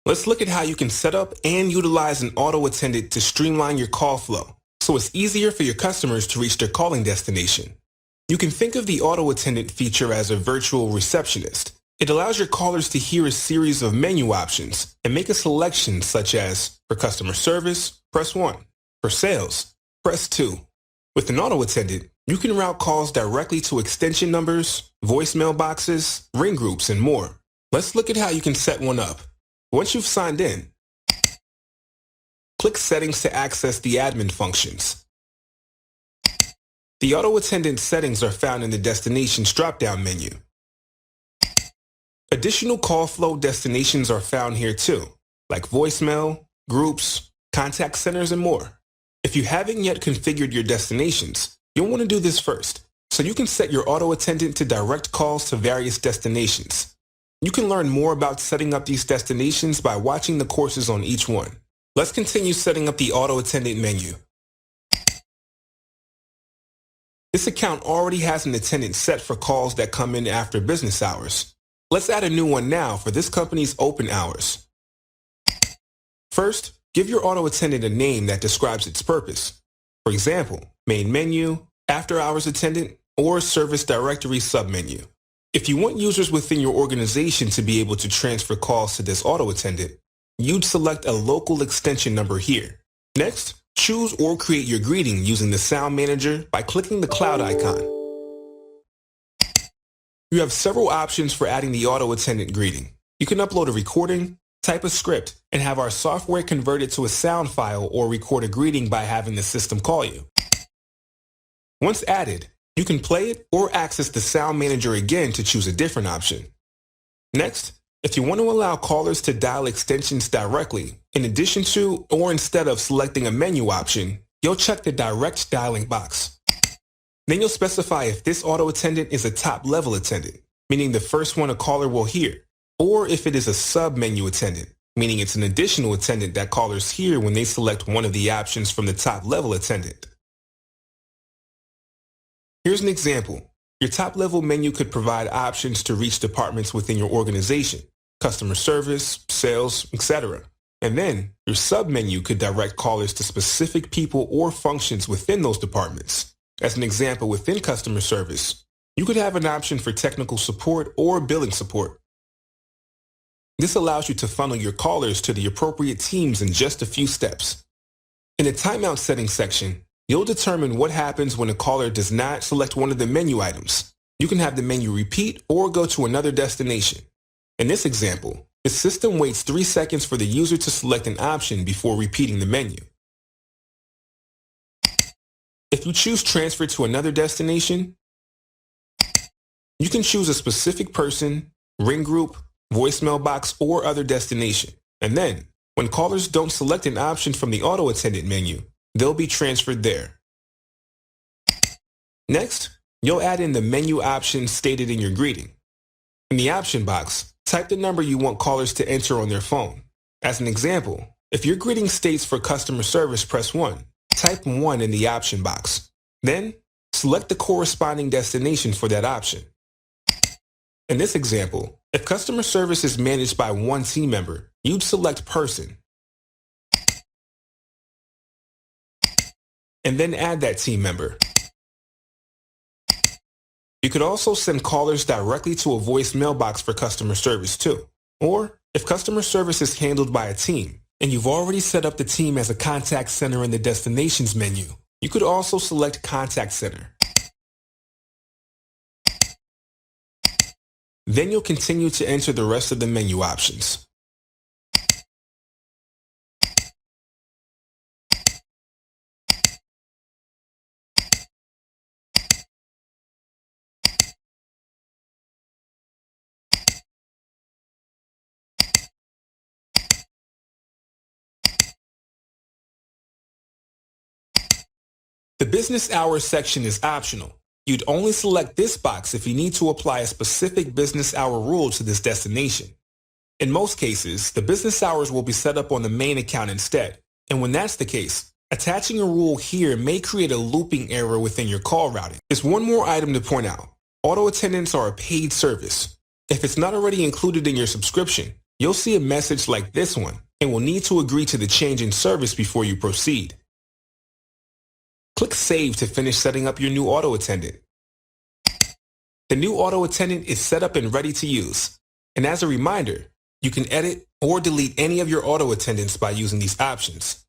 Let's look at how you can set up and utilize an auto attendant to streamline your call flow, so it's easier for your customers to reach their calling destination. You can think of the auto attendant feature as a virtual receptionist. It allows your callers to hear a series of menu options and make a selection such as, for customer service, press 1. For sales, press 2. With an auto attendant, you can route calls directly to extension numbers, voicemail boxes, ring groups, and more. Let's look at how you can set one up. Once you've signed in, click Settings to access the admin functions. The auto attendant settings are found in the Destinations drop-down menu. Additional call flow destinations are found here too, like voicemail, groups, contact centers, and more. If you haven't yet configured your destinations, you'll want to do this first, so you can set your auto attendant to direct calls to various destinations. You can learn more about setting up these destinations by watching the courses on each one. Let's continue setting up the auto attendant menu. This account already has an attendant set for calls that come in after business hours. Let's add a new one now for this company's open hours. First, give your auto attendant a name that describes its purpose. For example, main menu, after hours attendant, or service directory submenu. If you want users within your organization to be able to transfer calls to this auto attendant, you'd select a local extension number here. Next, choose or create your greeting using the Sound Manager by clicking the cloud icon. You have several options for adding the auto attendant greeting. You can upload a recording, type a script, and have our software convert it to a sound file or record a greeting by having the system call you. Once added, you can play it or access the Sound Manager again to choose a different option. Next, if you want to allow callers to dial extensions directly, in addition to or instead of selecting a menu option, you'll check the direct dialing box. Then you'll specify if this auto attendant is a top-level attendant, meaning the first one a caller will hear, or if it is a sub-menu attendant, meaning it's an additional attendant that callers hear when they select one of the options from the top-level attendant. Here's an example. Your top-level menu could provide options to reach departments within your organization, customer service, sales, etc. And then your sub-menu could direct callers to specific people or functions within those departments. As an example, within customer service, you could have an option for technical support or billing support. This allows you to funnel your callers to the appropriate teams in just a few steps. In the Timeout Setting section, you'll determine what happens when a caller does not select one of the menu items. You can have the menu repeat or go to another destination. In this example, the system waits 3 seconds for the user to select an option before repeating the menu. If you choose Transfer to another destination, you can choose a specific person, ring group, voicemail box, or other destination. And then, when callers don't select an option from the auto attendant menu, they'll be transferred there. Next, you'll add in the menu options stated in your greeting. In the option box, type the number you want callers to enter on their phone. As an example, if your greeting states for customer service, press 1. Type 1 in the option box. Then, select the corresponding destination for that option. In this example, if customer service is managed by one team member, you'd select Person. And then add that team member. You could also send callers directly to a voicemail box for customer service too. Or, if customer service is handled by a team, and you've already set up the team as a contact center in the Destinations menu, you could also select Contact Center. Then you'll continue to enter the rest of the menu options. The business hours section is optional. You'd only select this box if you need to apply a specific business hour rule to this destination. In most cases, the business hours will be set up on the main account instead. And when that's the case, attaching a rule here may create a looping error within your call routing. There's one more item to point out. Auto attendants are a paid service. If it's not already included in your subscription, You'll see a message like this one and will need to agree to the change in service before you proceed. Click Save to finish setting up your new auto attendant. The new auto attendant is set up and ready to use. And as a reminder, you can edit or delete any of your auto attendants by using these options.